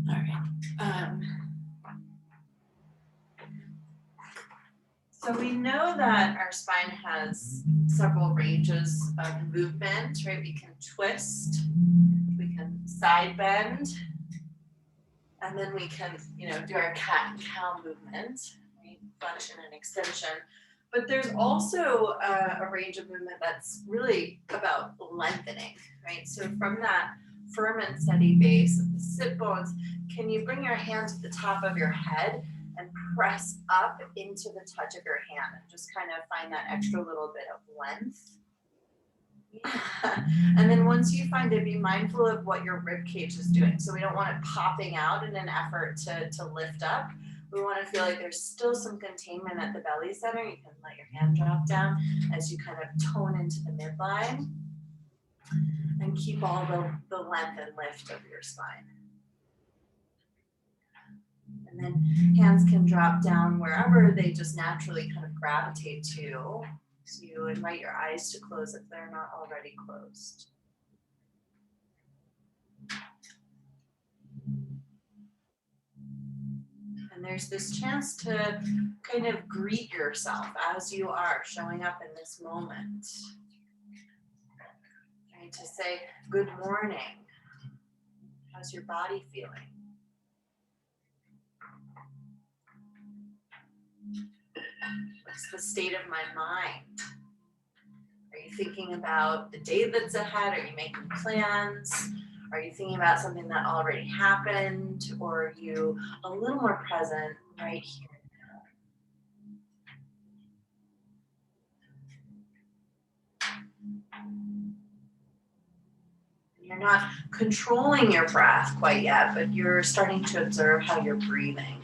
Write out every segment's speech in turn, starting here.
All right. So we know that our spine has several ranges of movement, right? We can twist, we can side bend, and then we can, do our cat and cow movement, right? Flexion and extension. But there's also a range of movement that's really about lengthening, right? So from that firm and steady base of the sit bones, can you bring your hand to the top of your head and press up into the touch of your hand and just kind of find that extra little bit of length? Yeah. And then once you find it, be mindful of what your rib cage is doing. So we don't want it popping out in an effort to lift up. We want to feel like there's still some containment at the belly center. You can let your hand drop down as you kind of tone into the midline and keep all the length and lift of your spine. And then hands can drop down wherever they just naturally kind of gravitate to. So you invite your eyes to close if they're not already closed. And there's this chance to kind of greet yourself as you are showing up in this moment. Right? To say, good morning. How's your body feeling? What's the state of my mind? Are you thinking about the day that's ahead? Are you making plans? Are you thinking about something that already happened? Or are you a little more present right here now? You're not controlling your breath quite yet, but you're starting to observe how you're breathing.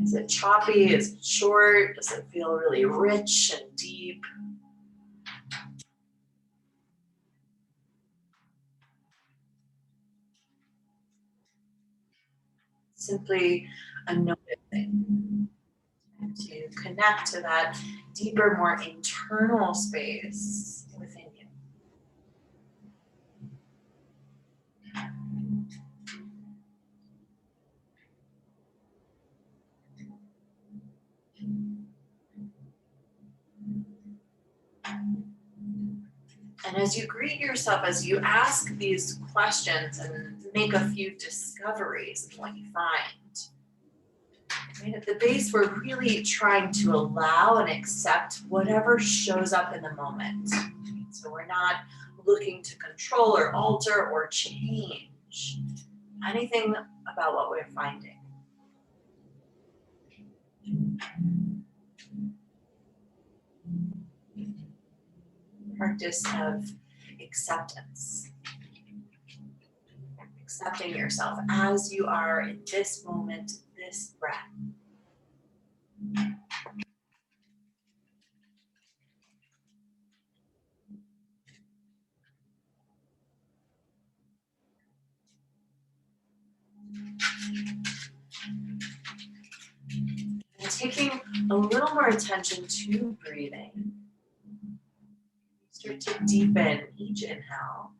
Is it choppy? Is it short? Does it feel really rich and deep? Simply a noticing to connect to that deeper, more internal space within you. And as you greet yourself, as you ask these questions and make a few discoveries of what you find, right, at the base, we're really trying to allow and accept whatever shows up in the moment. So we're not looking to control or alter or change anything about what we're finding. Practice of acceptance. Accepting yourself as you are in this moment, this breath. And taking a little more attention to breathing. Start to deepen each inhale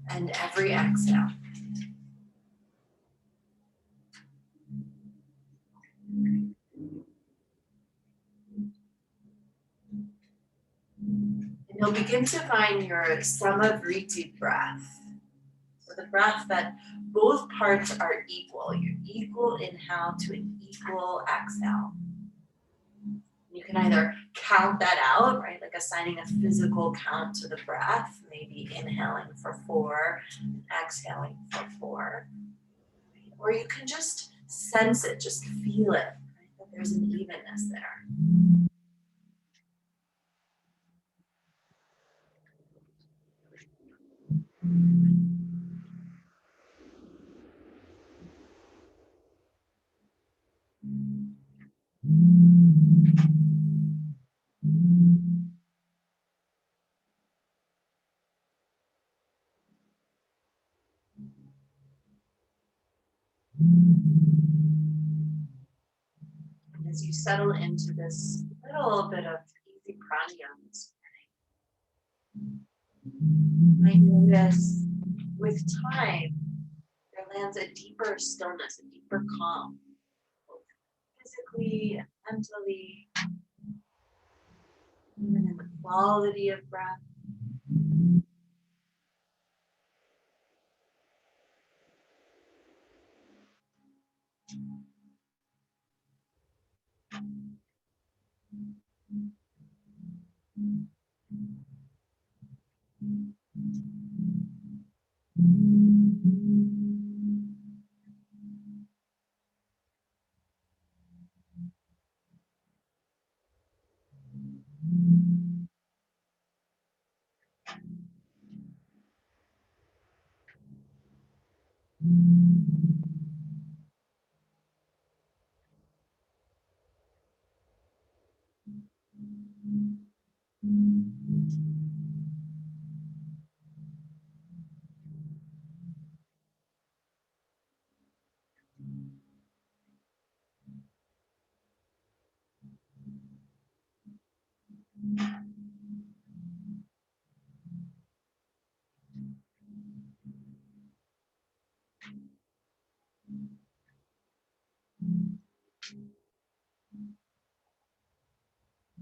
and every exhale. And you'll begin to find your Samavriti breath. So the breath that both parts are equal, your equal inhale to an equal exhale. You can either count that out, right, like assigning a physical count to the breath, maybe inhaling for 4, exhaling for 4. Or you can just sense it, just feel it, right, that there's an evenness there. And as you settle into this little bit of easy pranayama this morning, You might notice with time, there lands a deeper stillness, a deeper calm, both physically and mentally, even in the quality of breath.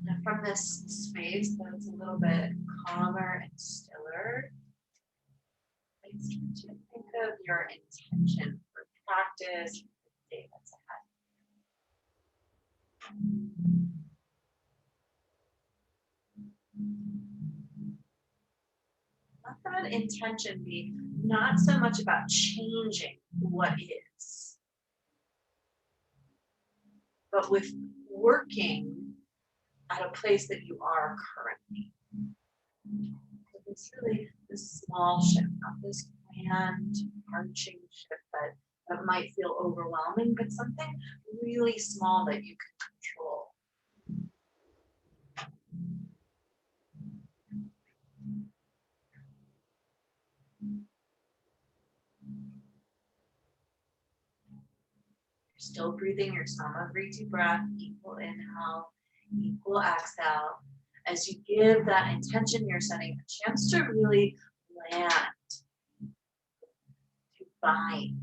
Now from this space that's a little bit calmer and stiller, I start to think of your intention for practice, for the day that's ahead. Let that intention be not so much about changing what is, but with working at a place that you are currently. It's really this small shift, not this grand, arching shift that might feel overwhelming, but something really small that you can control. You're still breathing your Samavriti breath, equal inhale, equal exhale. As you give that intention, you're setting a chance to really land, to bind.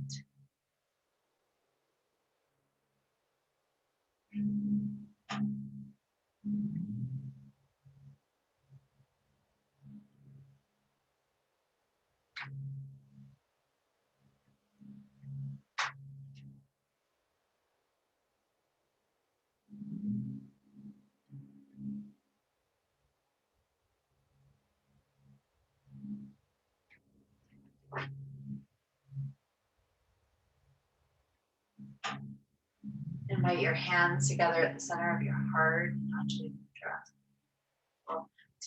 Invite your hands together at the center of your heart, not to trust.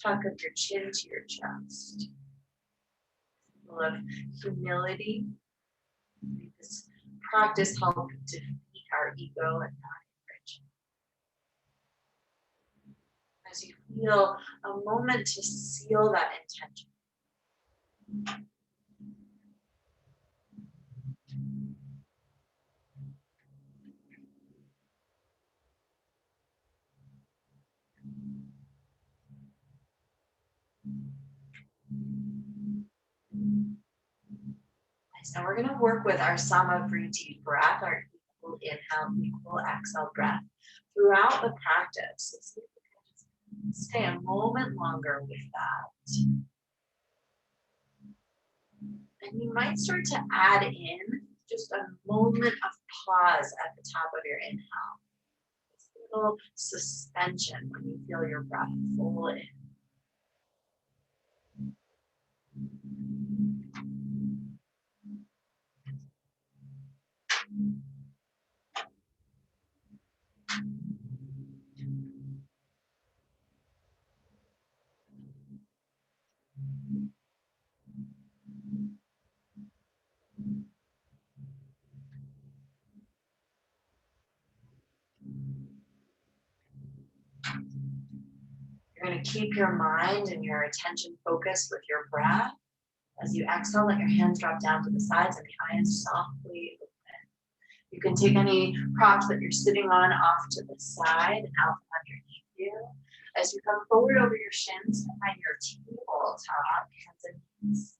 Tuck of your chin to your chest. Full of humility. Make this practice help defeat our ego and not enrich it. As you feel a moment to seal that intention. So we're going to work with our Samavriti breath, our equal inhale, equal exhale breath throughout the practice. So see if we can just stay a moment longer with that. And you might start to add in just a moment of pause at the top of your inhale. This little suspension when you feel your breath full in. You're going to keep your mind and your attention focused with your breath. As you exhale, let your hands drop down to the sides and the eyes softly open. You can take any props that you're sitting on off to the side and out underneath you. As you come forward over your shins and find your tabletop, hands and knees.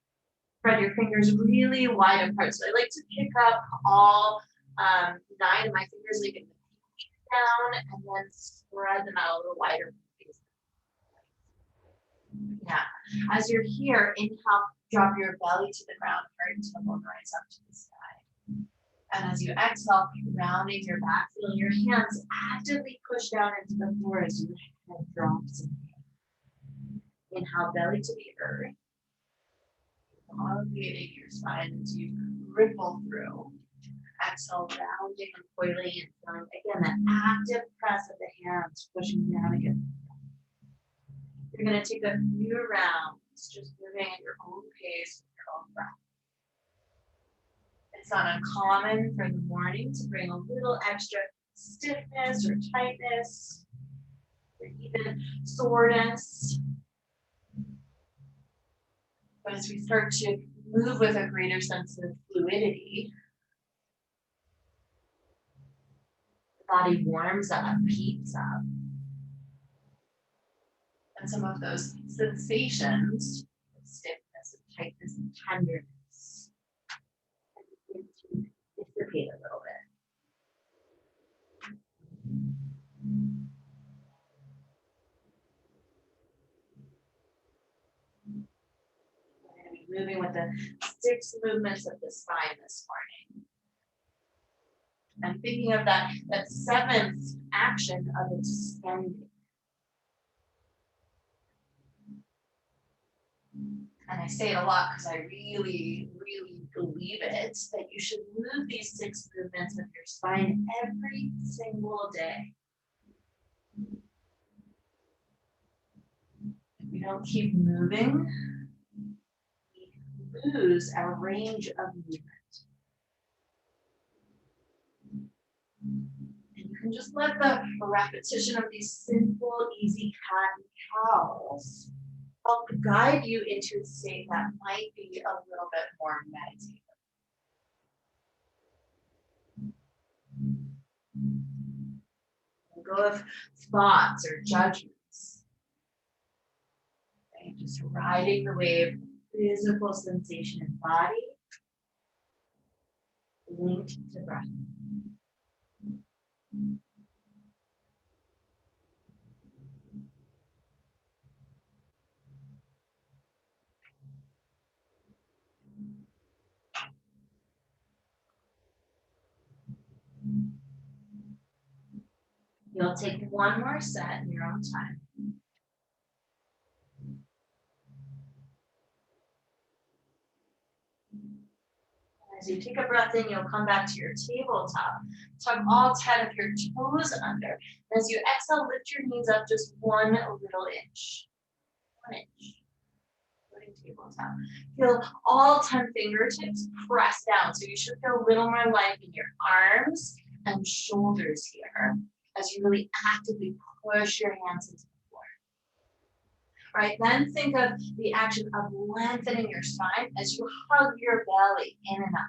Spread your fingers really wide apart. So I like to pick up all 9 of my fingers, leaving the pinky down, and then spread them out a little wider. Yeah. As you're here, inhale, drop your belly to the ground, heart and temple rise up to the sky. And as you exhale, rounding your back, feel your hands actively push down into the floor as your head drops in. Inhale, belly to the earth. Elongating your spine as you ripple through. Exhale, rounding and coiling and feeling again that active press of the hands pushing down again. You're going to take a few rounds, just moving at your own pace with your own breath. It's not uncommon for the morning to bring a little extra stiffness or tightness, or even soreness. But as we start to move with a greater sense of fluidity, the body warms up, heats up. And some of those sensations of stiffness, of tightness, and tenderness begin to dissipate a little bit. We're going to be moving with the 6 movements of the spine this morning. I'm thinking of that 7th action of extending. And I say it a lot because I really, really believe it, that you should move these 6 movements of your spine every single day. If we don't keep moving, we lose our range of movement. And you can just let the repetition of these simple, easy cat and cows help guide you into a state that might be a little bit more meditative. Let go of thoughts or judgments. Okay, just riding the wave of physical sensation in body linked to breath. You'll take one more set in your own time. As you take a breath in, you'll come back to your tabletop. Tuck all 10 of your toes under. And as you exhale, lift your knees up just 1 little inch. 1 inch. Floating tabletop. Feel all 10 fingertips press down. So you should feel a little more life in your arms and shoulders here, as you really actively push your hands into the floor. All right, then think of the action of lengthening your spine as you hug your belly in and up.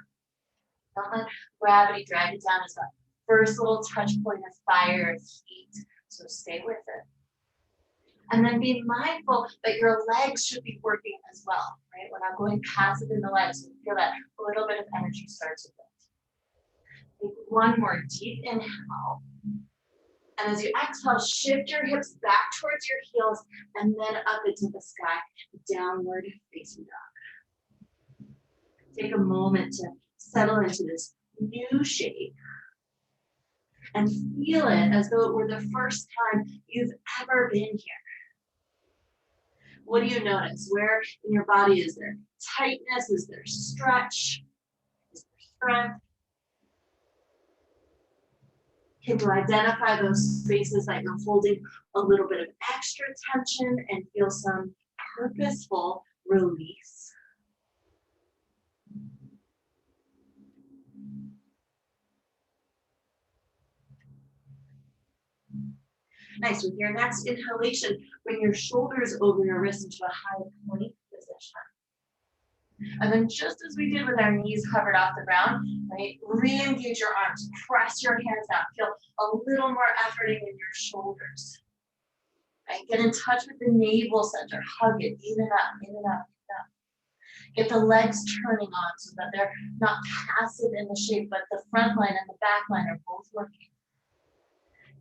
Don't let gravity drag it down as that first little touch point of fire and heat, so stay with it. And then be mindful that your legs should be working as well, right? We're not going passive in the legs, so feel that a little bit of energy starts to build. Take one more deep inhale. And as you exhale, shift your hips back towards your heels and then up into the sky, downward facing dog. Take a moment to settle into this new shape and feel it as though it were the first time you've ever been here. What do you notice? Where in your body is there tightness? Is there stretch? Is there strength? Can you identify those spaces that you're holding a little bit of extra tension and feel some purposeful release? Nice. With your next inhalation, bring your shoulders over your wrists into a high plank position. And then just as we did with our knees covered off the ground, right, re-engage your arms, press your hands down, feel a little more efforting in your shoulders. Right? Get in touch with the navel center. Hug it in and up, in and up, in and up. Get the legs turning on so that they're not passive in the shape, but the front line and the back line are both working.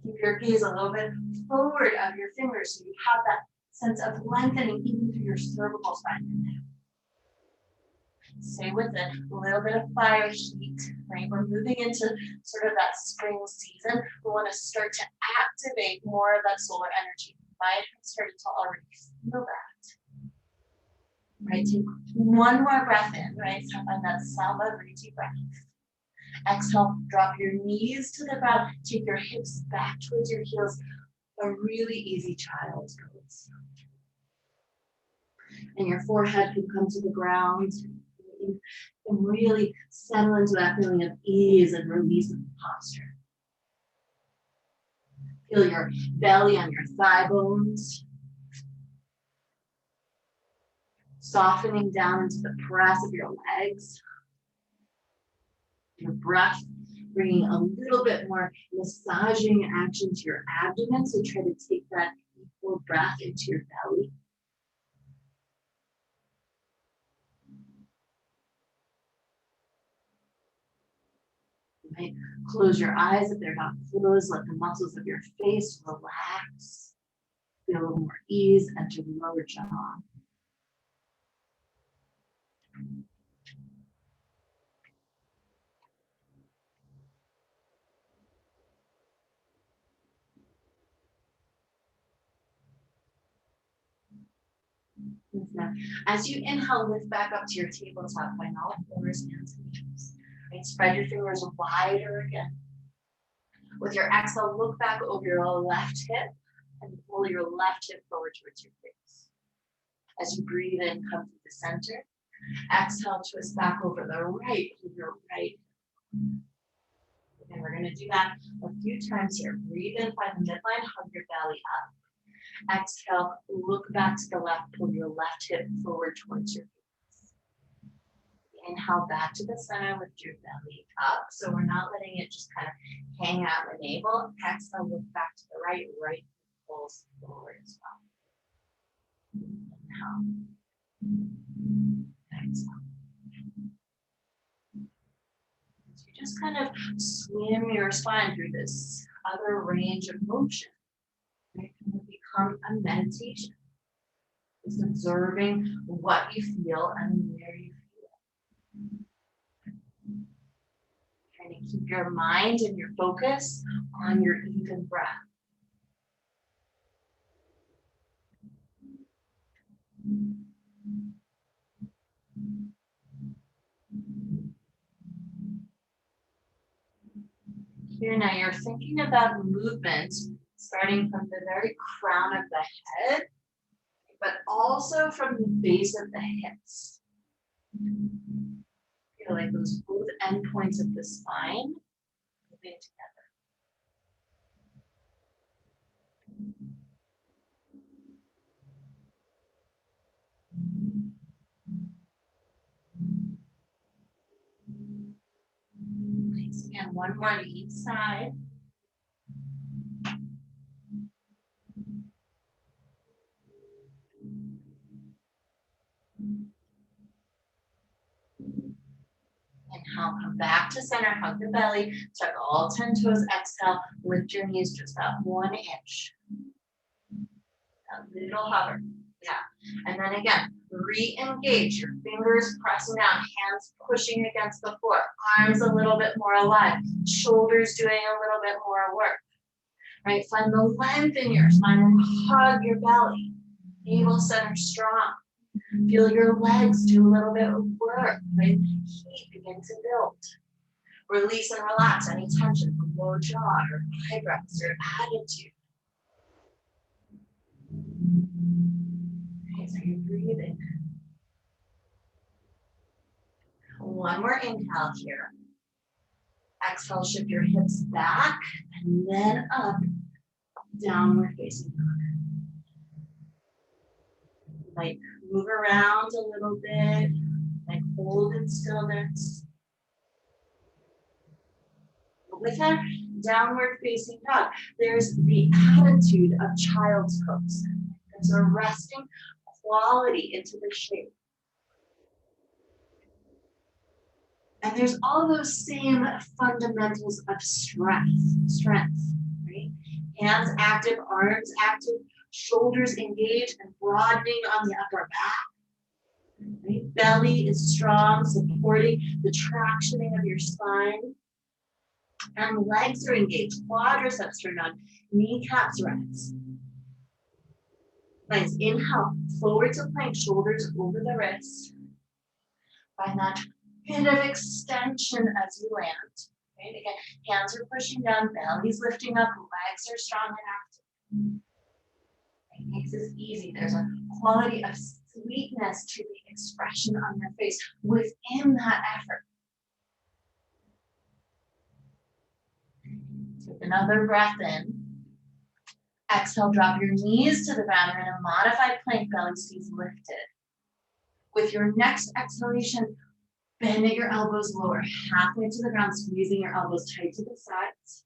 Keep your gaze a little bit forward of your fingers so you have that sense of lengthening even through your cervical spine. Stay with it. A little bit of fire heat, right? We're moving into sort of that spring season. We want to start to activate more of that solar energy. You might have started to already feel that. Right? Take one more breath in, right? So find that Savamriti breath. Exhale, drop your knees to the ground. Take your hips back towards your heels. A really easy child's pose. And your forehead can come to the ground. And really settle into that feeling of ease and release of the posture. Feel your belly on your thigh bones. Softening down into the press of your legs. Your breath bringing a little bit more massaging action to your abdomen. So try to take that equal breath into your belly. You might close your eyes if they're not closed. Let the muscles of your face relax. Feel a little more ease enter the lower jaw. Now, as you inhale, lift back up to your tabletop by all fours, hands and knees. Right? Spread your fingers wider again. With your exhale, look back over your left hip and pull your left hip forward towards your face. As you breathe in, come to the center. Exhale, twist back over the right, pull your right. And we're going to do that a few times here. Breathe in, find the midline, hug your belly up. Exhale, look back to the left, pull your left hip forward towards your face. Inhale back to the center, lift your belly up. So we're not letting it just kind of hang out the navel. Exhale, look back to the right, right pulls forward as well. Inhale. Exhale. So you just kind of swim your spine through this other range of motion. It can become a meditation. Just observing what you feel and where you feel. Trying to keep your mind and your focus on your even breath. Here now you're thinking about movement starting from the very crown of the head, but also from the base of the hips. Feel like those both endpoints of the spine moving together. Nice. Again, one more to each side. Inhale, come back to center, hug the belly, tuck all 10 toes, exhale, lift your knees just about 1 inch. A little hover, yeah. And then again, re-engage, your fingers pressing down, hands pushing against the floor, arms a little bit more alive, shoulders doing a little bit more work, right? Find the length in your spine and hug your belly, navel center strong. Feel your legs do a little bit of work, right? Heat begin to build. Release and relax any tension from low jaw or eyebrows or attitude. Okay, so you're breathing. One more inhale here. Exhale, shift your hips back and then up, downward facing dog. Like move around a little bit, like hold in stillness. With that, downward facing dog. There's the attitude of child's pose. There's a resting quality into the shape. And there's all those same fundamentals of strength, right? Hands active, arms active, shoulders engaged and broadening on the upper back. Right? Belly is strong, supporting the tractioning of your spine. And legs are engaged, quadriceps turned on, kneecaps rise. Nice, inhale, forward to plank, shoulders over the wrists. Find that bit of extension as you land. Right? Again, hands are pushing down, belly's lifting up, legs are strong and active. It makes this easy. There's a quality of sweetness to the expression on your face within that effort. Take another breath in. Exhale, drop your knees to the ground. We're in a modified plank, belly stays lifted. With your next exhalation, bend at your elbows lower, halfway to the ground, squeezing your elbows tight to the sides.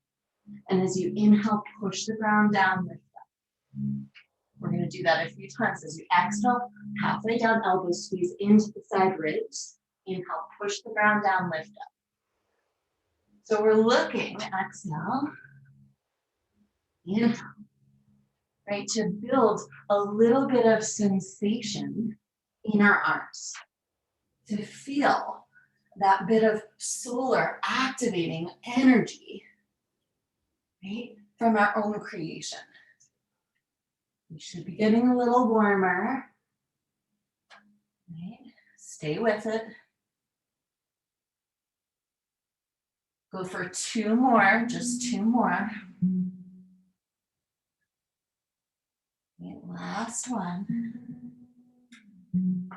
And as you inhale, push the ground down, lift up. We're going to do that a few times. As you exhale, halfway down, elbows squeeze into the side ribs. Inhale, push the ground down, lift up. So we're looking, exhale, inhale, right, to build a little bit of sensation in our arms, to feel that bit of solar activating energy, right, from our own creation. We should be getting a little warmer, right? Stay with it. Go for 2 more, just 2 more. Okay, last one.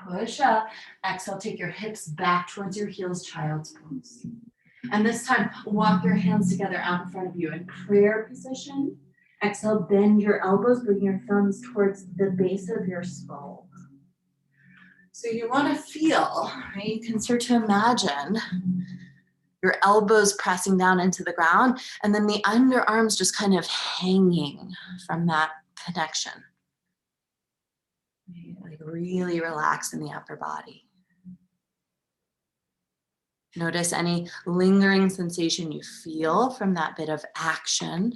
Push up. Exhale, take your hips back towards your heels, child's pose. And this time, walk your hands together out in front of you in prayer position. Exhale, bend your elbows, bring your thumbs towards the base of your skull. So you want to feel, right? You can start to imagine your elbows pressing down into the ground, and then the underarms just kind of hanging from that connection. Like really relax in the upper body. Notice any lingering sensation you feel from that bit of action.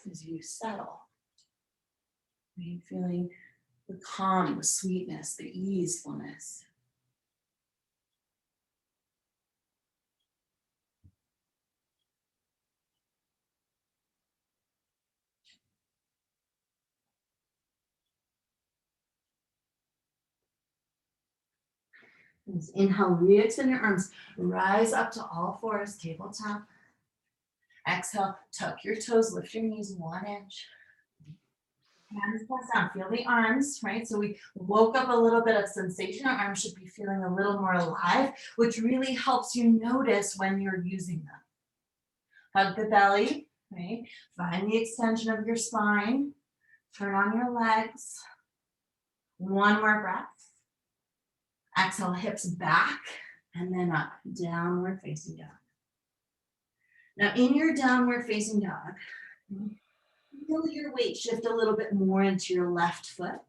As you settle, right? Feeling the calm, the sweetness, the easefulness. Inhale, re-extend your arms, rise up to all fours, tabletop. Exhale, tuck your toes, lift your knees 1 inch. Hands press down, feel the arms, right? So we woke up a little bit of sensation. Our arms should be feeling a little more alive, which really helps you notice when you're using them. Hug the belly, right? Find the extension of your spine. Turn on your legs. 1 more breath. Exhale, hips back, and then up, downward facing dog. Now in your downward facing dog, feel your weight shift a little bit more into your left foot.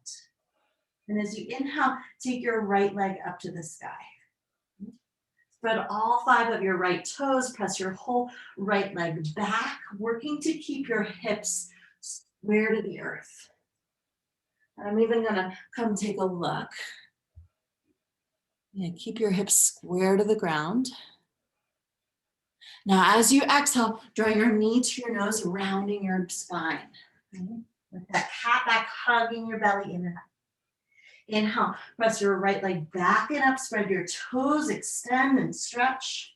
And as you inhale, take your right leg up to the sky. Spread all 5 of your right toes, press your whole right leg back, working to keep your hips square to the earth. And I'm even gonna come take a look. Yeah, keep your hips square to the ground. Now, as you exhale, draw your knee to your nose, rounding your spine. Okay? With that cat back, hugging your belly in and up. Inhale, press your right leg back and up, spread your toes, extend and stretch.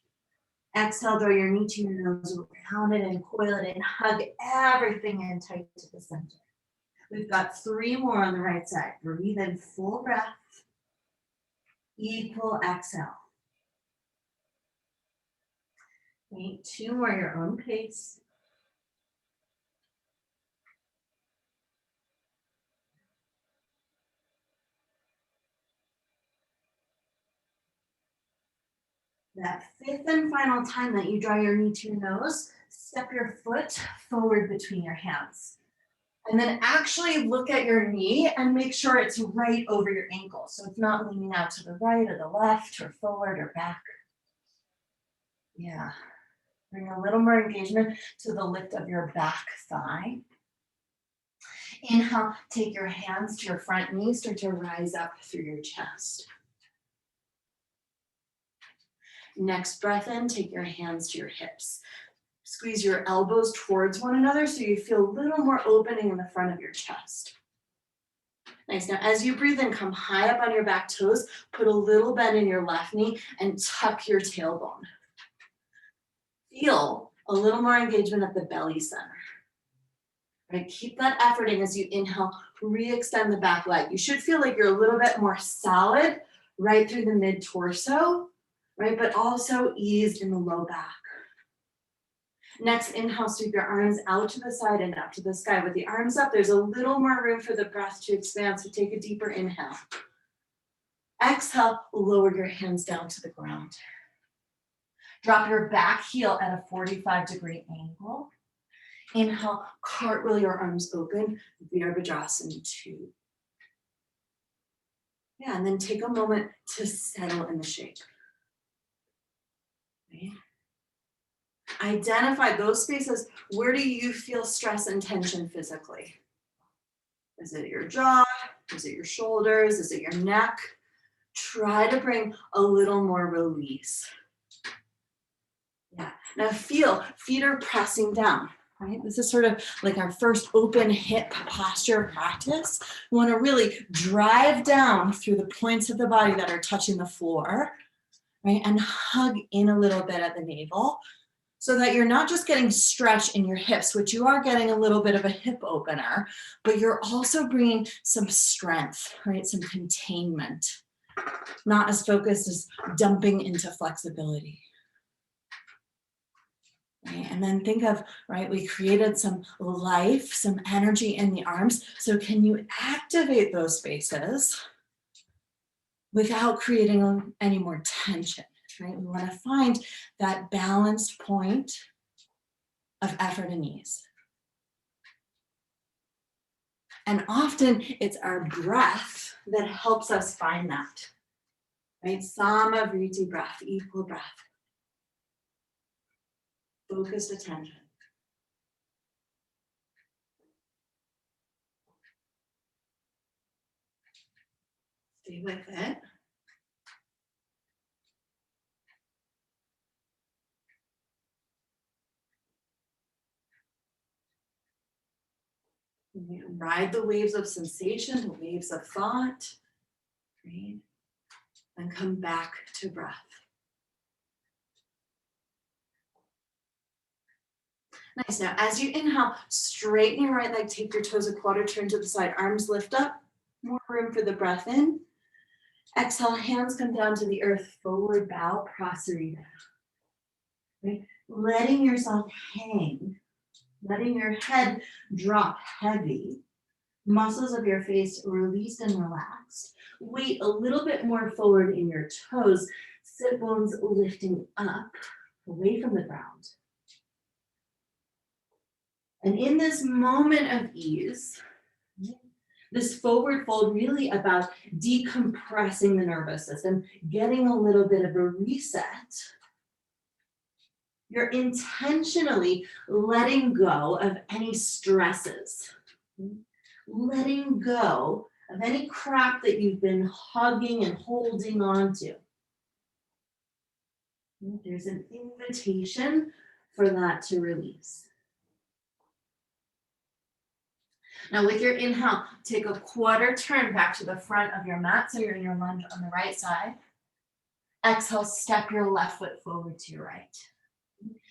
Exhale, draw your knee to your nose, round it and coil it and hug everything in tight to the center. We've got 3 more on the right side. Breathe in, full breath. Equal exhale. Okay, 2 more, your own pace. That fifth and final time that you draw your knee to your nose, step your foot forward between your hands. And then actually look at your knee and make sure it's right over your ankle. So it's not leaning out to the right or the left or forward or back. Yeah. Bring a little more engagement to the lift of your back thigh. Inhale, take your hands to your front knees, start to rise up through your chest. Next breath in, take your hands to your hips. Squeeze your elbows towards one another so you feel a little more opening in the front of your chest. Nice. Now, as you breathe in, come high up on your back toes, put a little bend in your left knee, and tuck your tailbone. Feel a little more engagement at the belly center. Right? Keep that effort in as you inhale, re-extend the back leg. You should feel like you're a little bit more solid right through the mid-torso, right? But also eased in the low back. Next, inhale, sweep your arms out to the side and up to the sky. With the arms up, there's a little more room for the breath to expand, so take a deeper inhale. Exhale, lower your hands down to the ground. Drop your back heel at a 45-degree angle. Inhale, cartwheel your arms open, Virabhadrasana 2. Yeah, and then take a moment to settle in the shape. Right? Identify those spaces. Where do you feel stress and tension physically? Is it your jaw? Is it your shoulders? Is it your neck? Try to bring a little more release. Yeah. Now feel, feet are pressing down, right? This is sort of like our first open hip posture practice. We want to really drive down through the points of the body that are touching the floor, right? And hug in a little bit at the navel, so that you're not just getting stretch in your hips, which you are getting a little bit of a hip opener, but you're also bringing some strength, right? Some containment, not as focused as dumping into flexibility. Right? And then think of, right, we created some life, some energy in the arms. So can you activate those spaces without creating any more tension? Right? We want to find that balanced point of effort and ease. And often it's our breath that helps us find that. Right? Samavriti breath, equal breath. Focused attention. Stay with it. Ride the waves of sensation, the waves of thought, right? And come back to breath. Nice. Now, as you inhale, straighten your right leg, take your toes a quarter turn to the side, arms lift up, more room for the breath in. Exhale, hands come down to the earth, forward bow, Prasarita. Right? Letting yourself hang, letting your head drop heavy. Muscles of your face released and relaxed. Weight a little bit more forward in your toes. Sit bones lifting up, away from the ground. And in this moment of ease, this forward fold really about decompressing the nervous system, getting a little bit of a reset. You're intentionally letting go of any stresses. Letting go of any crap that you've been hugging and holding on to. There's an invitation for that to release. Now with your inhale, take a quarter turn back to the front of your mat, so you're in your lunge on the right side. Exhale, step your left foot forward to your right.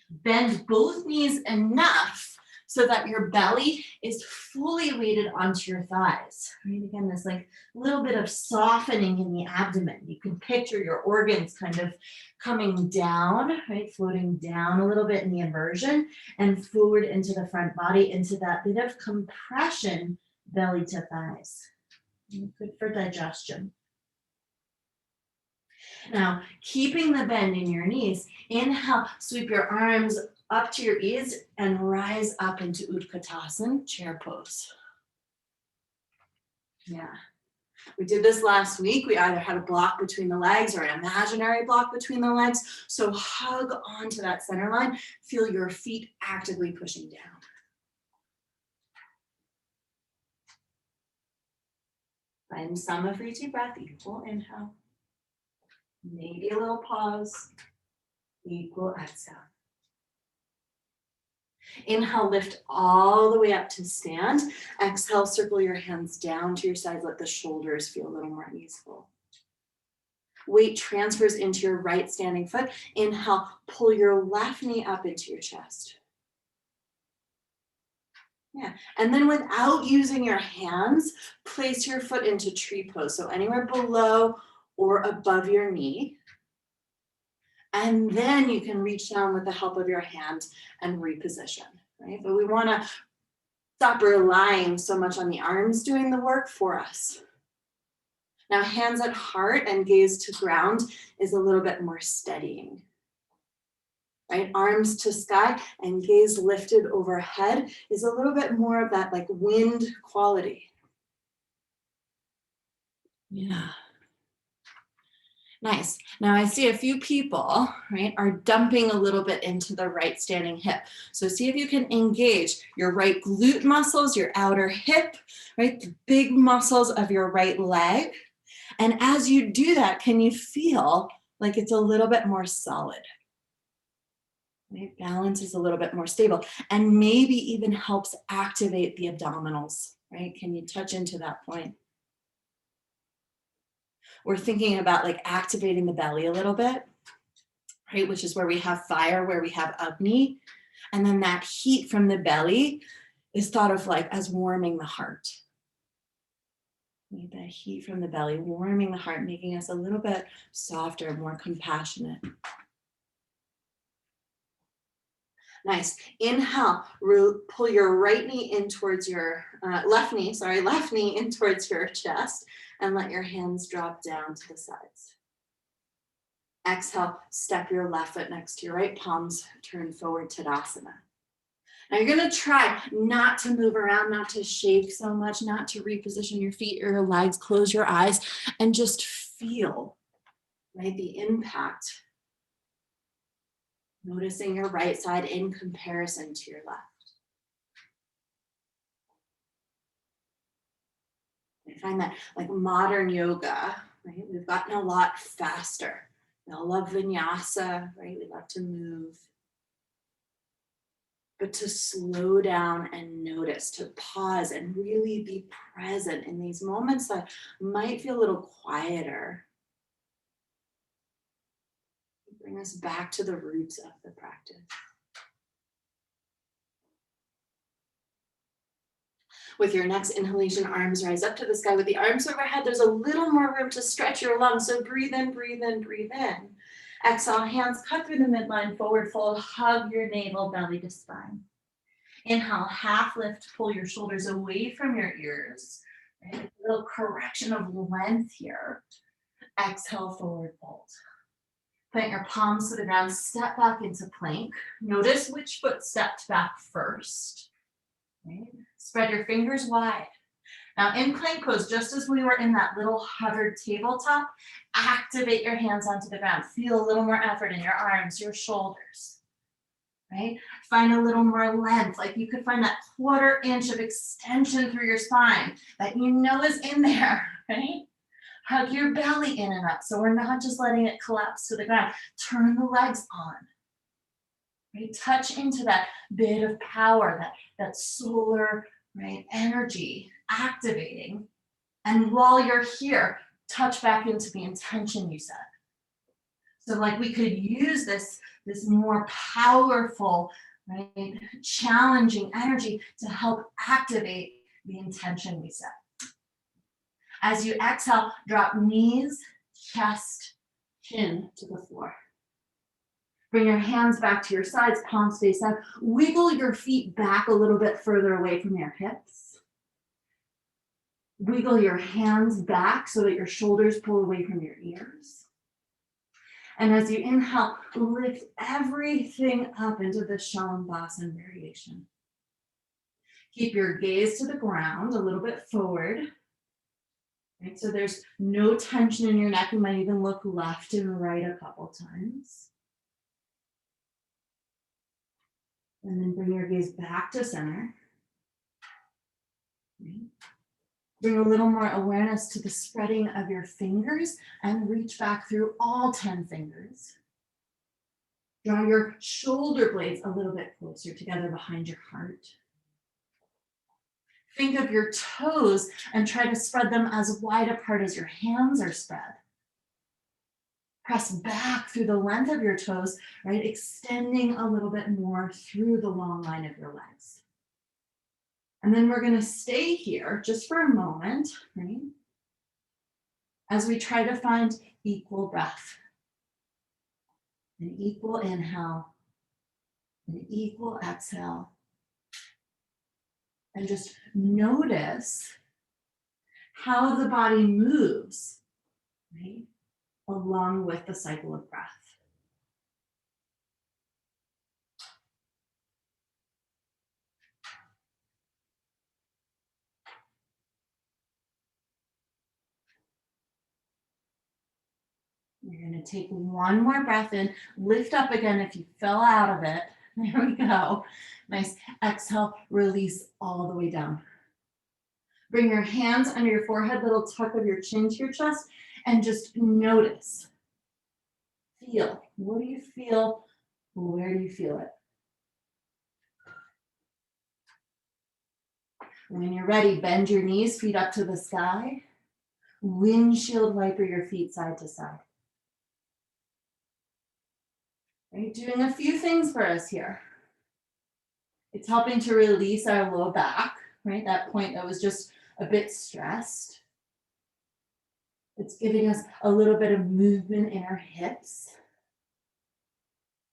Bend both knees enough so that your belly is fully weighted onto your thighs. Right? Again, this like little bit of softening in the abdomen. You can picture your organs kind of coming down, right? Floating down a little bit in the inversion and forward into the front body, into that bit of compression, belly to thighs. Good for digestion. Now, keeping the bend in your knees, inhale, sweep your arms up to your ears and rise up into Utkatasana, chair pose. Yeah. We did this last week. We either had a block between the legs or an imaginary block between the legs. So hug onto that center line. Feel your feet actively pushing down. Find some free deep breath, equal inhale. Maybe a little pause, equal exhale. Inhale, lift all the way up to stand. Exhale, circle your hands down to your sides. Let the shoulders feel a little more easeful. Weight transfers into your right standing foot. Inhale, pull your left knee up into your chest. Yeah, and then without using your hands, place your foot into tree pose. So anywhere below or above your knee. And then you can reach down with the help of your hand and reposition, right? But we want to stop relying so much on the arms doing the work for us. Now, hands at heart and gaze to ground is a little bit more steadying, right? Arms to sky and gaze lifted overhead is a little bit more of that like wind quality. Yeah. Nice. Now I see a few people, right, are dumping a little bit into the right standing hip. So see if you can engage your right glute muscles, your outer hip, right, the big muscles of your right leg. And as you do that, can you feel like it's a little bit more solid? Right? Balance is a little bit more stable and maybe even helps activate the abdominals, right? Can you touch into that point? We're thinking about like activating the belly a little bit, right? Which is where we have fire, where we have Agni. And then that heat from the belly is thought of like as warming the heart. The heat from the belly, warming the heart, making us a little bit softer, more compassionate. Nice. Inhale, pull your right knee in towards your left knee in towards your chest and let your hands drop down to the sides. Exhale, step your left foot next to your right, palms turn forward, Tadasana. Now you're going to try not to move around, not to shake so much, not to reposition your feet or your legs, close your eyes, and just feel, right, the impact. Noticing your right side in comparison to your left. I find that like modern yoga, right? We've gotten a lot faster. We all love vinyasa, right? We love to move. But to slow down and notice, to pause and really be present in these moments that might feel a little quieter. Bring us back to the roots of the practice. With your next inhalation, arms rise up to the sky. With the arms overhead, there's a little more room to stretch your lungs. So breathe in, breathe in, breathe in. Exhale, hands cut through the midline, forward fold, hug your navel, belly to spine. Inhale, half lift, pull your shoulders away from your ears. Right? A little correction of length here. Exhale, forward fold. Plant your palms to the ground, step back into plank. Notice which foot stepped back first. Right? Spread your fingers wide. Now in plank pose, just as we were in that little hovered tabletop, activate your hands onto the ground. Feel a little more effort in your arms, your shoulders. Right? Find a little more length, like you could find that 1/4 inch of extension through your spine that you know is in there, right? Hug your belly in and up. So we're not just letting it collapse to the ground. Turn the legs on. Right? Touch into that bit of power, that solar, right, energy activating. And while you're here, touch back into the intention you set. So like we could use this more powerful, right, challenging energy to help activate the intention we set. As you exhale, drop knees, chest, chin to the floor. Bring your hands back to your sides, palms face up. Wiggle your feet back a little bit further away from your hips. Wiggle your hands back so that your shoulders pull away from your ears. And as you inhale, lift everything up into the Shalabhasana variation. Keep your gaze to the ground, a little bit forward. Right, so there's no tension in your neck. You might even look left and right a couple times. And then bring your gaze back to center. Right. Bring a little more awareness to the spreading of your fingers and reach back through all 10 fingers. Draw your shoulder blades a little bit closer together behind your heart. Think of your toes and try to spread them as wide apart as your hands are spread. Press back through the length of your toes, right? Extending a little bit more through the long line of your legs. And then we're gonna stay here just for a moment, right? As we try to find equal breath. An equal inhale, an equal exhale. And just notice how the body moves, right? Along with the cycle of breath. You're going to take one more breath in, lift up again if you fell out of it. There we go. Nice. Exhale, release all the way down. Bring your hands under your forehead, little tuck of your chin to your chest, and just notice. Feel. What do you feel? Where do you feel it? When you're ready, bend your knees, feet up to the sky. Windshield wiper your feet side to side. Right? Doing a few things for us here. It's helping to release our low back, right? That point that was just a bit stressed. It's giving us a little bit of movement in our hips,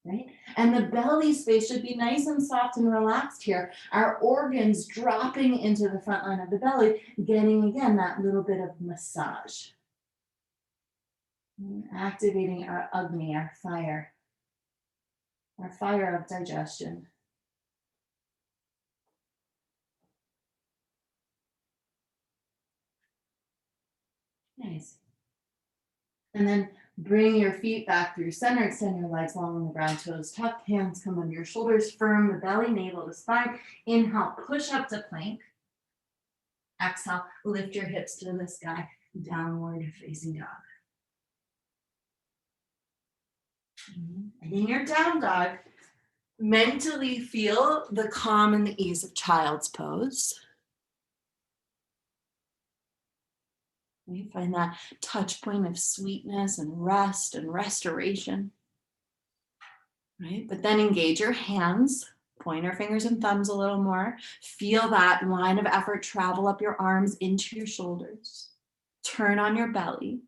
right? And the belly space should be nice and soft and relaxed here. Our organs dropping into the front line of the belly, getting, again, that little bit of massage. And activating our Agni, our fire of digestion. Nice. And then bring your feet back through center, extend your legs long on the ground, toes tucked, hands come under your shoulders, firm the belly, navel to spine. Inhale, push up to plank. Exhale, lift your hips to the sky, downward facing dog. And in your down dog, mentally feel the calm and the ease of child's pose. You find that touch point of sweetness and rest and restoration. Right? But then engage your hands, pointer fingers and thumbs a little more. Feel that line of effort travel up your arms into your shoulders. Turn on your belly.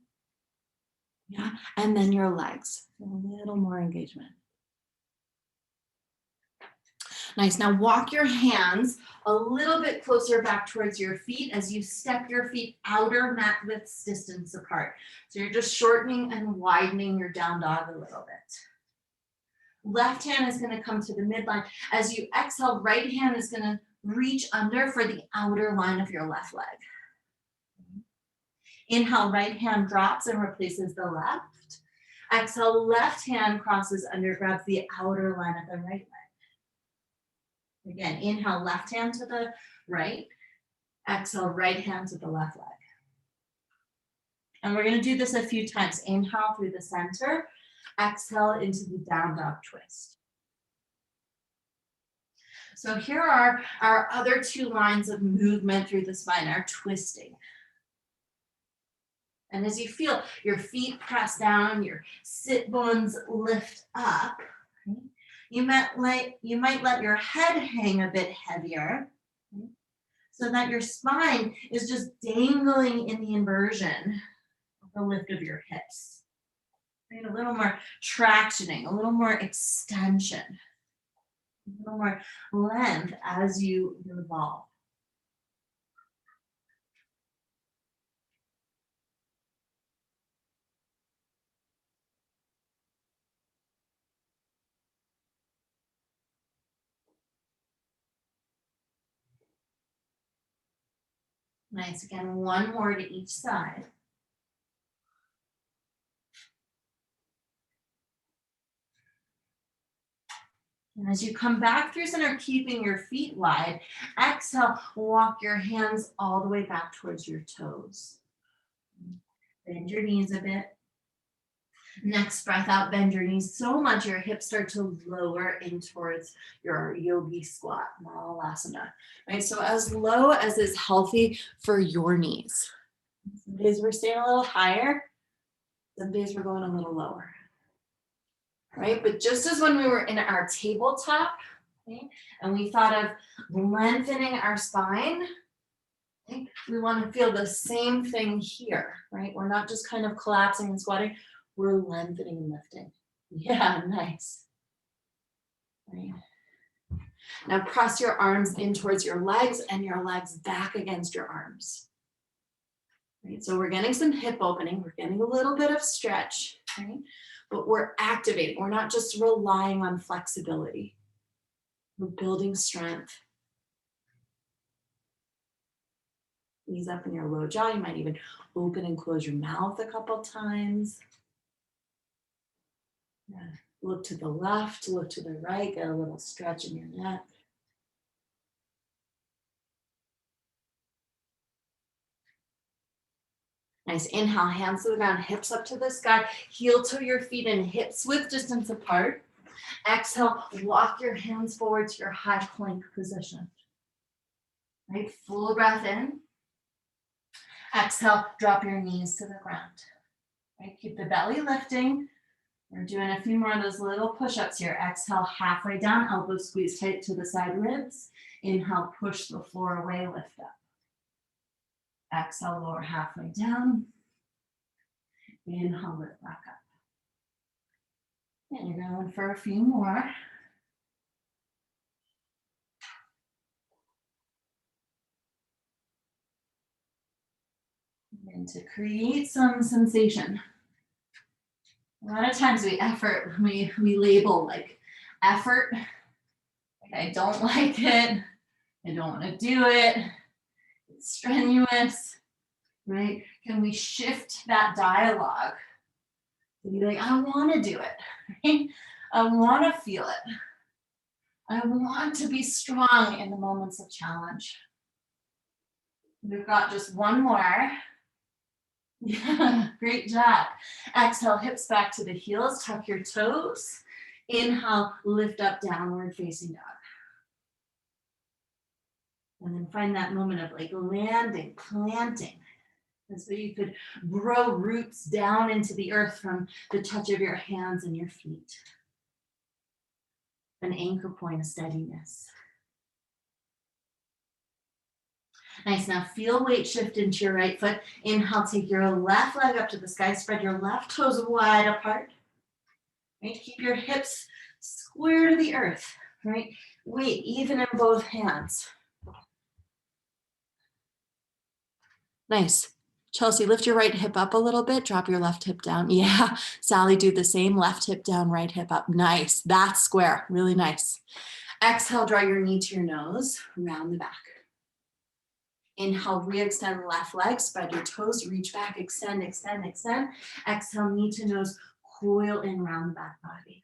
Yeah, and then your legs. A little more engagement. Nice. Now walk your hands a little bit closer back towards your feet as you step your feet outer mat width distance apart. So you're just shortening and widening your down dog a little bit. Left hand is going to come to the midline. As you exhale, right hand is going to reach under for the outer line of your left leg. Inhale, right hand drops and replaces the left. Exhale, left hand crosses under, grabs the outer line of the right leg. Again, inhale, left hand to the right. Exhale, right hand to the left leg. And we're going to do this a few times. Inhale through the center. Exhale into the down dog twist. So here are our other two lines of movement through the spine, our twisting. And as you feel your feet press down, your sit bones lift up, you might let your head hang a bit heavier, so that your spine is just dangling in the inversion of the lift of your hips. Right? A little more tractioning, a little more extension, a little more length as you revolve. Nice, again, one more to each side. And as you come back through center, keeping your feet wide, exhale, walk your hands all the way back towards your toes. Bend your knees a bit. Next breath out, bend your knees so much your hips start to lower in towards your yogi squat, Malasana. Right, so as low as is healthy for your knees. Some days we're staying a little higher, some days we're going a little lower. Right, but just as when we were in our tabletop, okay, and we thought of lengthening our spine, okay, we want to feel the same thing here, right? We're not just kind of collapsing and squatting, we're lengthening and lifting. Yeah, nice. Right. Now press your arms in towards your legs and your legs back against your arms. Right, so we're getting some hip opening, we're getting a little bit of stretch, right? But we're activating, we're not just relying on flexibility. We're building strength. Ease up in your low jaw, you might even open and close your mouth a couple times. Yeah. Look to the left, look to the right, get a little stretch in your neck. Nice, inhale, hands to the ground, hips up to the sky, heel to your feet and hips width distance apart. Exhale, walk your hands forward to your high plank position. Right, full breath in. Exhale, drop your knees to the ground. Right, keep the belly lifting. We're doing a few more of those little push-ups here. Exhale, halfway down, elbows squeeze tight to the side ribs. Inhale, push the floor away, lift up. Exhale, lower halfway down. Inhale, lift back up. And you're going for a few more. And to create some sensation. A lot of times we label like effort. Like, I don't like it. I don't want to do it. It's strenuous, right? Can we shift that dialogue to be like, I want to do it, right? I want to feel it. I want to be strong in the moments of challenge. We've got just one more. Yeah, great job. Exhale, hips back to the heels, tuck your toes. Inhale, lift up, downward facing dog. And then find that moment of like landing, planting. And so you could grow roots down into the earth from the touch of your hands and your feet. An anchor point of steadiness. Nice, now feel weight shift into your right foot. Inhale, take your left leg up to the sky, spread your left toes wide apart. Right, keep your hips square to the earth, right? Weight even in both hands. Nice. Chelsea, lift your right hip up a little bit, drop your left hip down. Yeah, Sally, do the same, left hip down, right hip up. Nice, that's square, really nice. Exhale, draw your knee to your nose, round the back. Inhale, re-extend left leg, spread your toes, reach back, extend, extend, extend. Exhale, knee to nose, coil in round the back body.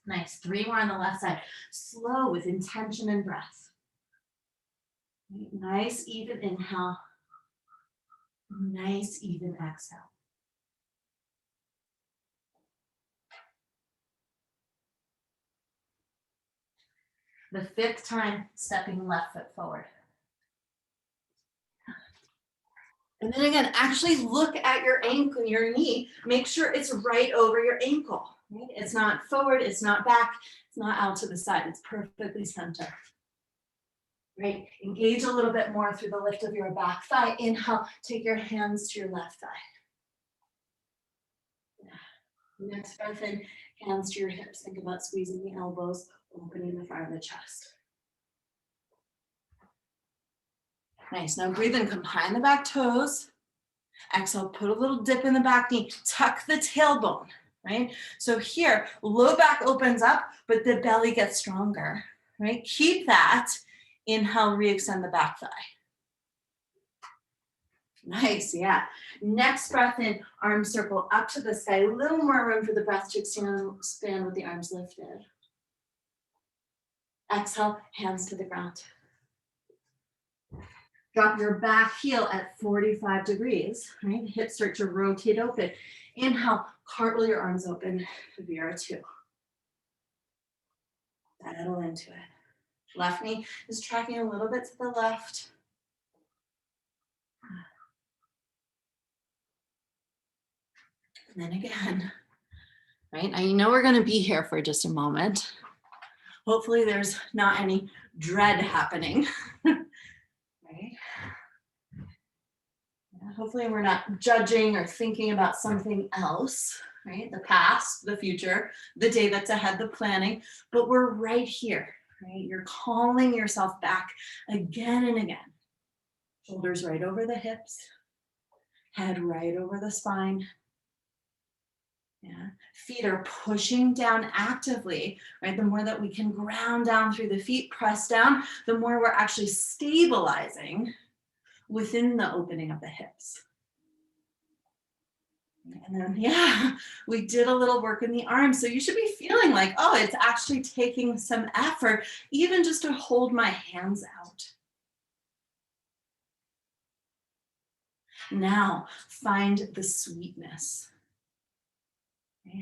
Nice, 3 more on the left side. Slow with intention and breath. Nice, even inhale. Nice, even exhale. The 5th time, stepping left foot forward. And then again, actually look at your ankle, your knee. Make sure it's right over your ankle. Right? It's not forward, it's not back, it's not out to the side. It's perfectly centered. Right? Engage a little bit more through the lift of your back thigh. Inhale, take your hands to your left thigh. Next breath in, hands to your hips. Think about squeezing the elbows, opening the front of the chest. Nice, now breathe in, come behind the back toes. Exhale, put a little dip in the back knee, tuck the tailbone, right? So here, low back opens up, but the belly gets stronger, right? Keep that. Inhale, re-extend the back thigh. Nice, yeah. Next breath in, arm circle up to the sky. A little more room for the breath to expand with the arms lifted. Exhale, hands to the ground. Drop your back heel at 45 degrees, right? Hips start to rotate open. Inhale, cartwheel your arms open, Vira 2. Settle into it. Left knee is tracking a little bit to the left. And then again, right? Now you know we're gonna be here for just a moment. Hopefully there's not any dread happening, right? Yeah, hopefully we're not judging or thinking about something else, right? The past, the future, the day that's ahead, the planning, but we're right here, right? You're calling yourself back again and again. Shoulders right over the hips, head right over the spine. Yeah, feet are pushing down actively, right? The more that we can ground down through the feet, press down, the more we're actually stabilizing within the opening of the hips. And then, yeah, we did a little work in the arms. So you should be feeling like, oh, it's actually taking some effort, even just to hold my hands out. Now, find the sweetness.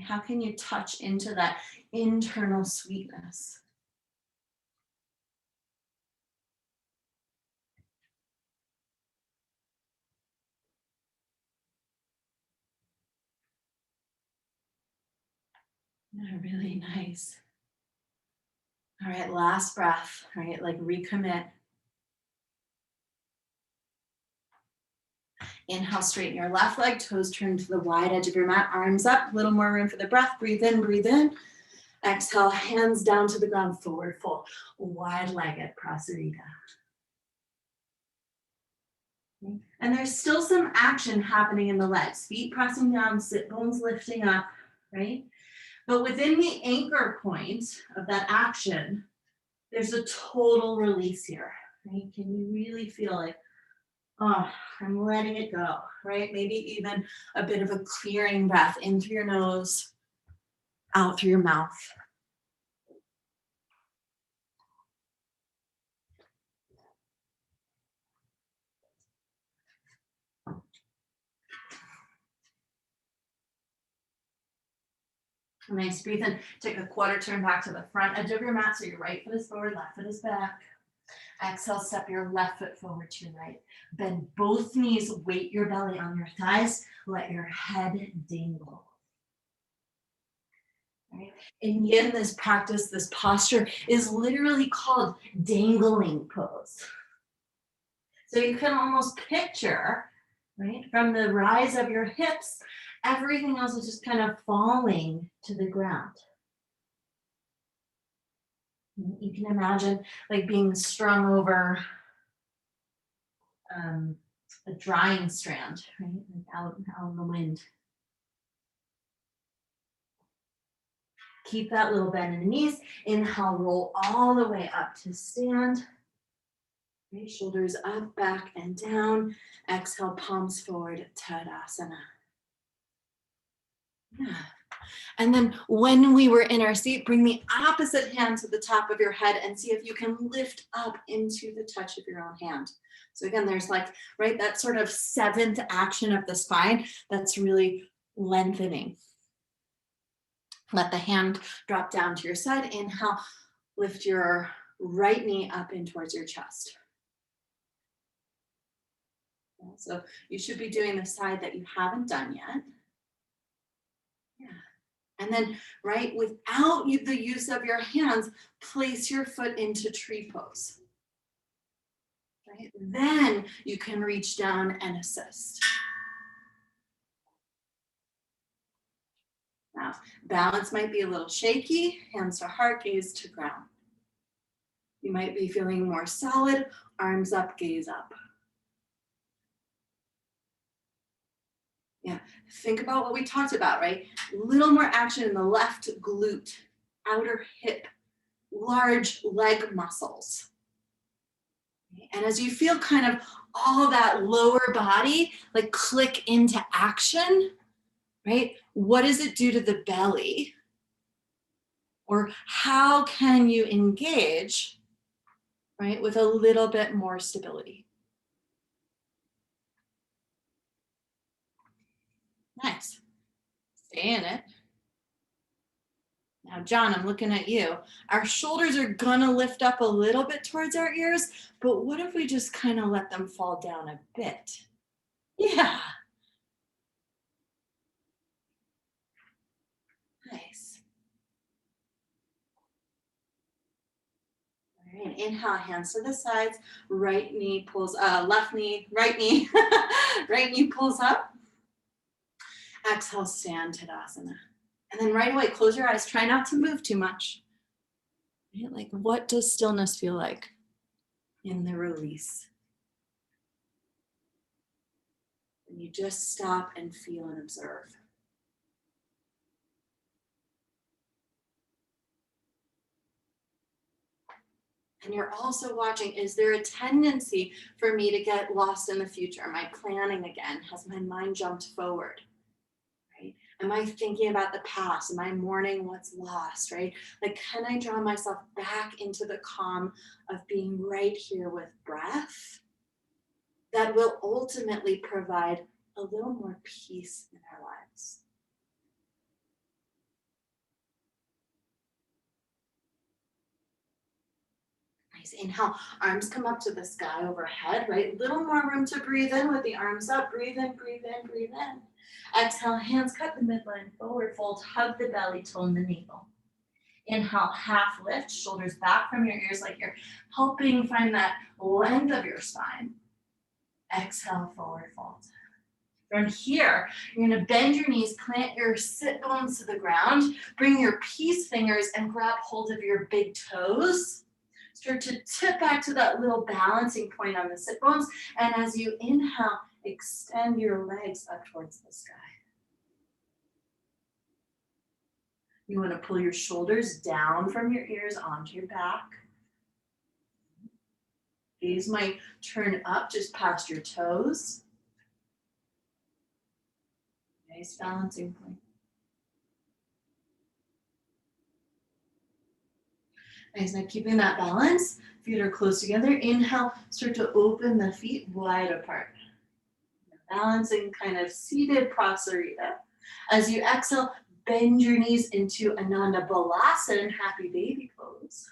How can you touch into that internal sweetness? Yeah, really nice. All right, last breath, right? Like recommit. Inhale, straighten your left leg, toes turn to the wide edge of your mat, arms up, a little more room for the breath. Breathe in, breathe in. Exhale, hands down to the ground, forward fold, wide-legged Prasarita. And there's still some action happening in the legs, feet pressing down, sit bones lifting up, right? But within the anchor point of that action, there's a total release here, right? Can you really feel like, oh, I'm letting it go, right? Maybe even a bit of a clearing breath in through your nose, out through your mouth. Nice, breathe in, take a quarter turn back to the front edge of your mat, so your right foot is forward, left foot is back. Exhale, step your left foot forward to your right. Bend both knees, weight your belly on your thighs, let your head dangle. Right? In yin, this practice, this posture is literally called dangling pose. So you can almost picture, right, from the rise of your hips, everything else is just kind of falling to the ground. You can imagine like being strung over a drying strand, right, like out in the wind. Keep that little bend in the knees. Inhale, roll all the way up to stand. Okay, shoulders up, back, and down. Exhale, palms forward, Tadasana. Yeah. And then when we were in our seat, bring the opposite hand to the top of your head and see if you can lift up into the touch of your own hand. So again, there's like, right, that sort of seventh action of the spine that's really lengthening. Let the hand drop down to your side. Inhale, lift your right knee up in towards your chest. So you should be doing the side that you haven't done yet. Yeah. And then, right, without the use of your hands, place your foot into tree pose. Right? Then you can reach down and assist. Now, balance might be a little shaky, hands to heart, gaze to ground. You might be feeling more solid, arms up, gaze up. Yeah, think about what we talked about, right? A little more action in the left glute, outer hip, large leg muscles. And as you feel kind of all that lower body like click into action, right? What does it do to the belly? Or how can you engage, right, with a little bit more stability? Nice. Stay in it. Now, John, I'm looking at you. Our shoulders are gonna lift up a little bit towards our ears, but what if we just kind of let them fall down a bit? Yeah. Nice. All right, inhale, hands to the sides, right knee pulls, left knee, right knee, right knee pulls up. Exhale, stand Tadasana. And then right away, close your eyes, try not to move too much. Right? Like, what does stillness feel like in the release? And you just stop and feel and observe. And you're also watching, is there a tendency for me to get lost in the future? Am I planning again? Has my mind jumped forward? Right? Am I thinking about the past? Am I mourning what's lost, right? Like, can I draw myself back into the calm of being right here with breath? That will ultimately provide a little more peace in our lives. Nice. Inhale, arms come up to the sky overhead, right? Little more room to breathe in with the arms up. Breathe in, breathe in, breathe in. Exhale, hands cut the midline forward, fold, hug the belly, tone the navel. Inhale, half lift, shoulders back from your ears like you're helping find that length of your spine. Exhale, forward fold. From here, you're gonna bend your knees, plant your sit bones to the ground, bring your peace fingers and grab hold of your big toes. Start to tip back to that little balancing point on the sit bones. And as you inhale, extend your legs up towards the sky. You want to pull your shoulders down from your ears onto your back. Gaze might turn up just past your toes. Nice balancing point. Nice, now keeping that balance, feet are close together. Inhale, start to open the feet wide apart. Balancing kind of seated Prasarita. As you exhale, bend your knees into Ananda Balasana, happy baby pose.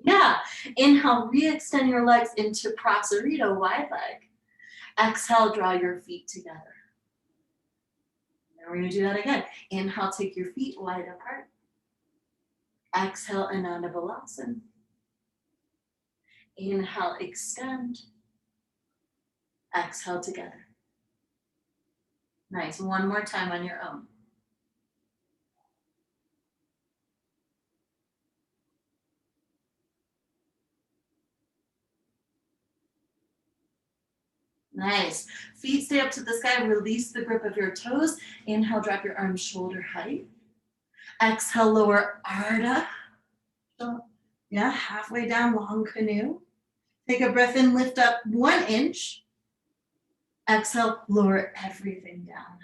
Yeah, inhale, re-extend your legs into Prasarita, wide leg. Exhale, draw your feet together. Now we're gonna do that again. Inhale, take your feet wide apart. Exhale, Ananda Balasana. Inhale, extend. Exhale together. Nice, one more time on your own. Nice. Feet stay up to the sky. Release the grip of your toes. Inhale, drop your arms shoulder height. Exhale, lower Ardha. So, yeah, halfway down, long canoe. Take a breath in, lift up 1 inch. Exhale, lower everything down.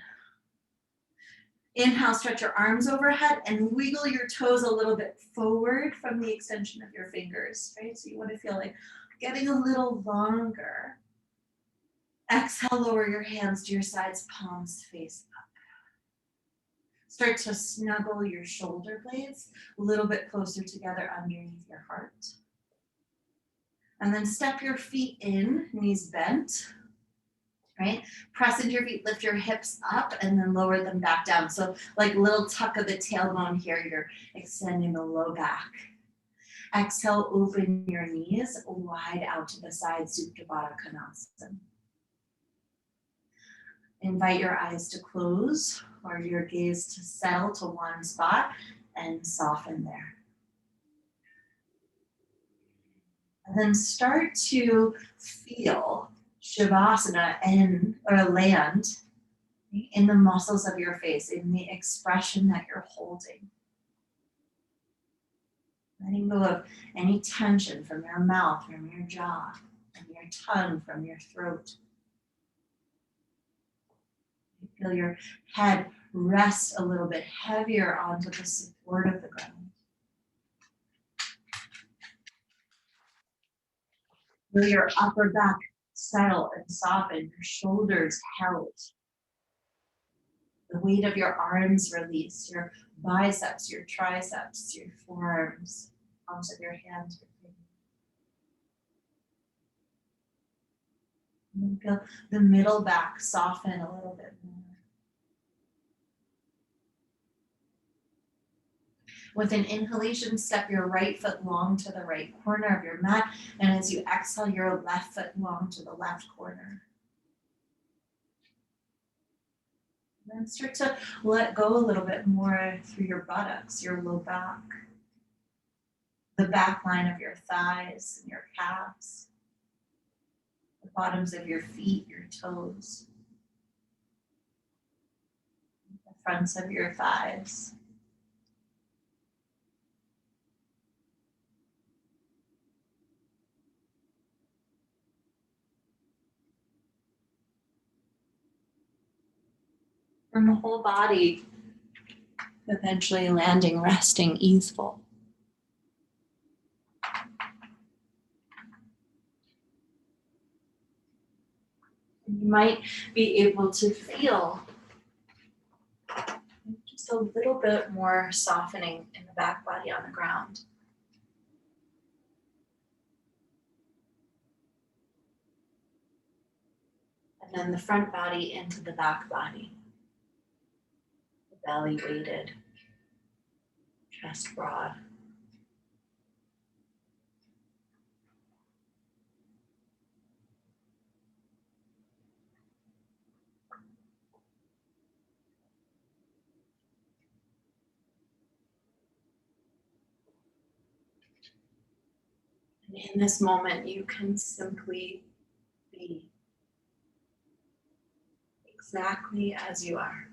Inhale, stretch your arms overhead and wiggle your toes a little bit forward from the extension of your fingers, right? So you want to feel like getting a little longer. Exhale, lower your hands to your sides, palms face up. Start to snuggle your shoulder blades a little bit closer together underneath your heart. And then step your feet in, knees bent, right? Press into your feet, lift your hips up, and then lower them back down. So like little tuck of the tailbone here, you're extending the low back. Exhale, open your knees wide out to the side, Supta Baddha Konasana. Invite your eyes to close or your gaze to settle to one spot and soften there. And then start to feel Shavasana land in the muscles of your face, in the expression that you're holding. Letting go of any tension from your mouth, from your jaw. from your tongue, from your throat. Feel your head rest a little bit heavier onto the support of the ground. Feel your upper back settle and soften, your shoulders held. The weight of your arms release, your biceps, your triceps, your forearms, palms of your hands. And then feel the middle back soften a little bit more. With an inhalation, step your right foot long to the right corner of your mat. And as you exhale, your left foot long to the left corner. And then start to let go a little bit more through your buttocks, your low back, the back line of your thighs and your calves, the bottoms of your feet, your toes, the fronts of your thighs. From the whole body, eventually landing, resting, easeful. You might be able to feel just a little bit more softening in the back body on the ground. And then the front body into the back body. The belly weighted, chest broad. And in this moment, you can simply be exactly as you are.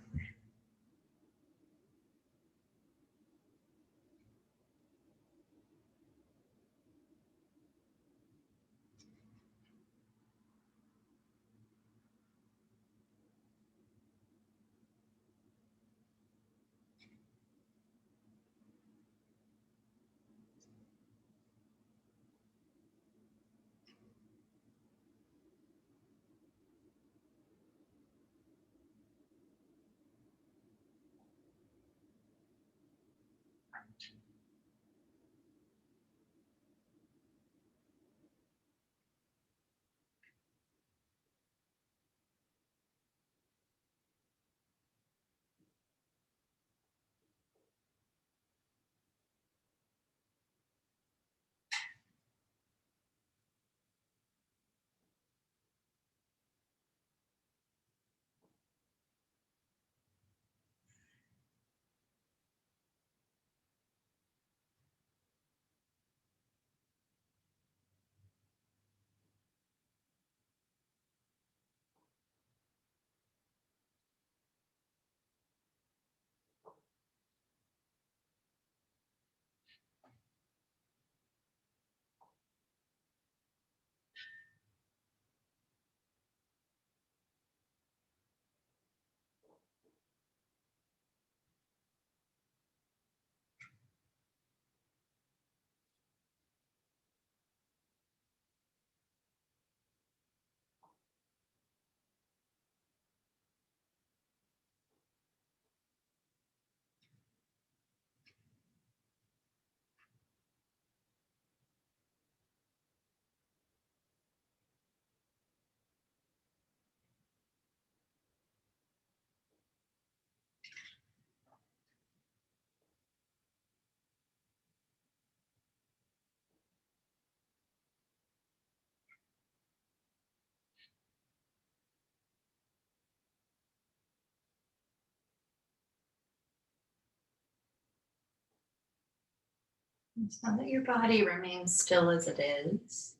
So that your body remains still as it is.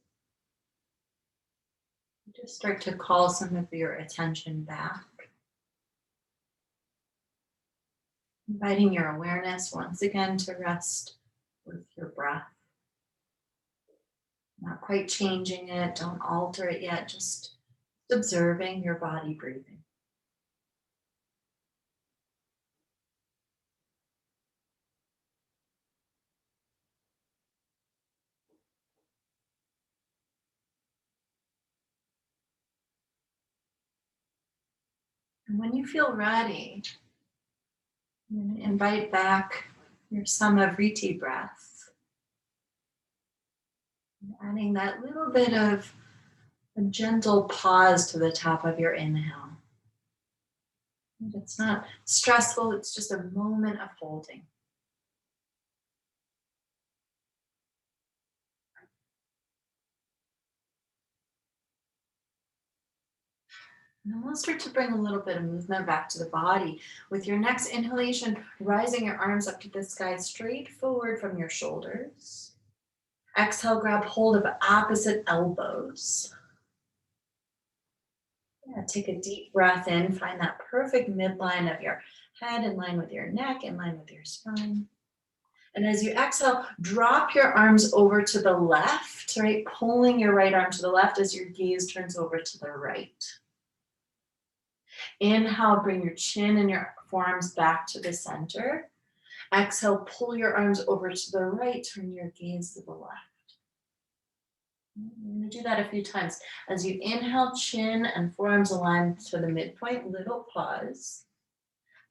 Just start to call some of your attention back. Inviting your awareness once again to rest with your breath. Not quite changing it, don't alter it yet, just observing your body breathing. And when you feel ready, I'm going to invite back your Samavriti breath. Adding that little bit of a gentle pause to the top of your inhale. It's not stressful, it's just a moment of holding. And then we'll start to bring a little bit of movement back to the body. With your next inhalation, rising your arms up to the sky, straight forward from your shoulders. Exhale, grab hold of opposite elbows. Yeah, take a deep breath in, find that perfect midline of your head in line with your neck, in line with your spine. And as you exhale, drop your arms over to the left, right? Pulling your right arm to the left as your gaze turns over to the right. Inhale, bring your chin and your forearms back to the center. Exhale, pull your arms over to the right, turn your gaze to the left. You're going to do that a few times. As you inhale, chin and forearms align to the midpoint, little pause.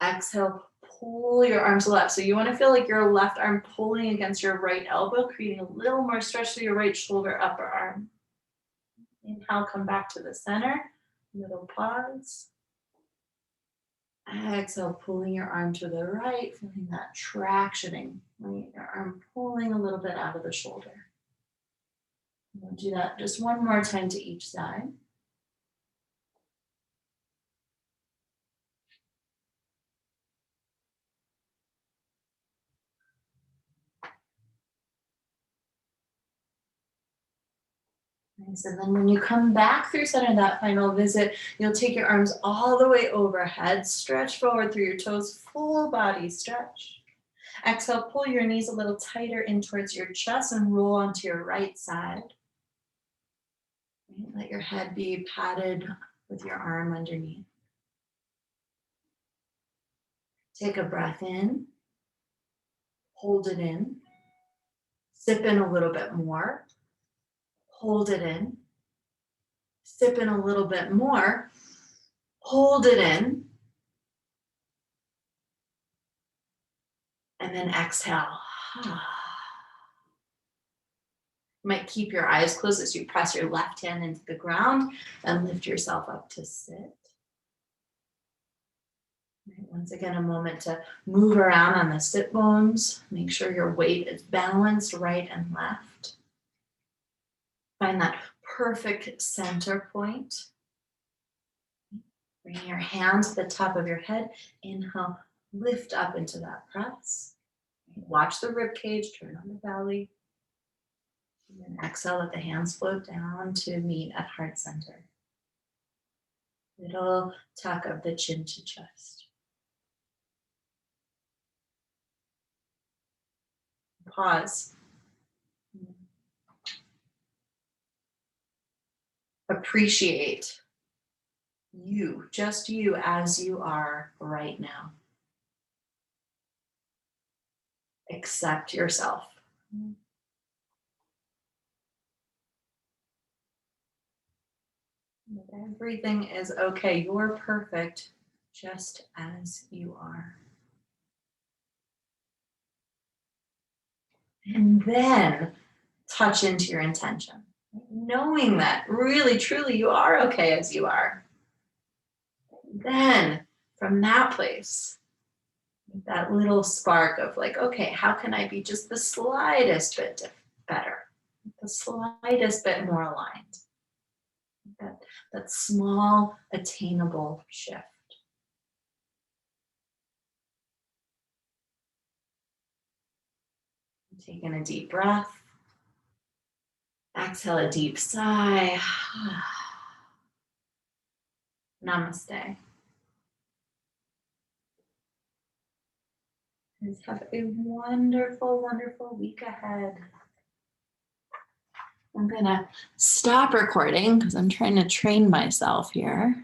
Exhale, pull your arms left. So you want to feel like your left arm pulling against your right elbow, creating a little more stretch to your right shoulder, upper arm. Inhale, come back to the center, little pause. Exhale, pulling your arm to the right, feeling that tractioning, right? Your arm pulling a little bit out of the shoulder. We'll do that just one more time to each side. Nice. And then when you come back through center, that final visit, you'll take your arms all the way overhead, stretch forward through your toes, full body stretch. Exhale, pull your knees a little tighter in towards your chest and roll onto your right side. Let your head be patted with your arm underneath. Take a breath in, hold it in, sip in a little bit more, hold it in, sip in a little bit more, hold it in, and then exhale. You might keep your eyes closed as you press your left hand into the ground and lift yourself up to sit. Once again, a moment to move around on the sit bones. Make sure your weight is balanced right and left. Find that perfect center point. Bring your hand to the top of your head. Inhale, lift up into that press. Watch the rib cage, turn on the belly. And then exhale, let the hands float down to meet at heart center. Little tuck of the chin to chest. Pause. Appreciate you, just you as you are right now. Accept yourself. Everything is okay. You're perfect just as you are. And then touch into your intention. Knowing that really, truly you are okay as you are. Then from that place, that little spark of like, okay, how can I be just the slightest bit better? The slightest bit more aligned? That small, attainable shift. Take in a deep breath. Exhale a deep sigh. Namaste. Have a wonderful, wonderful week ahead. I'm gonna stop recording because I'm trying to train myself here.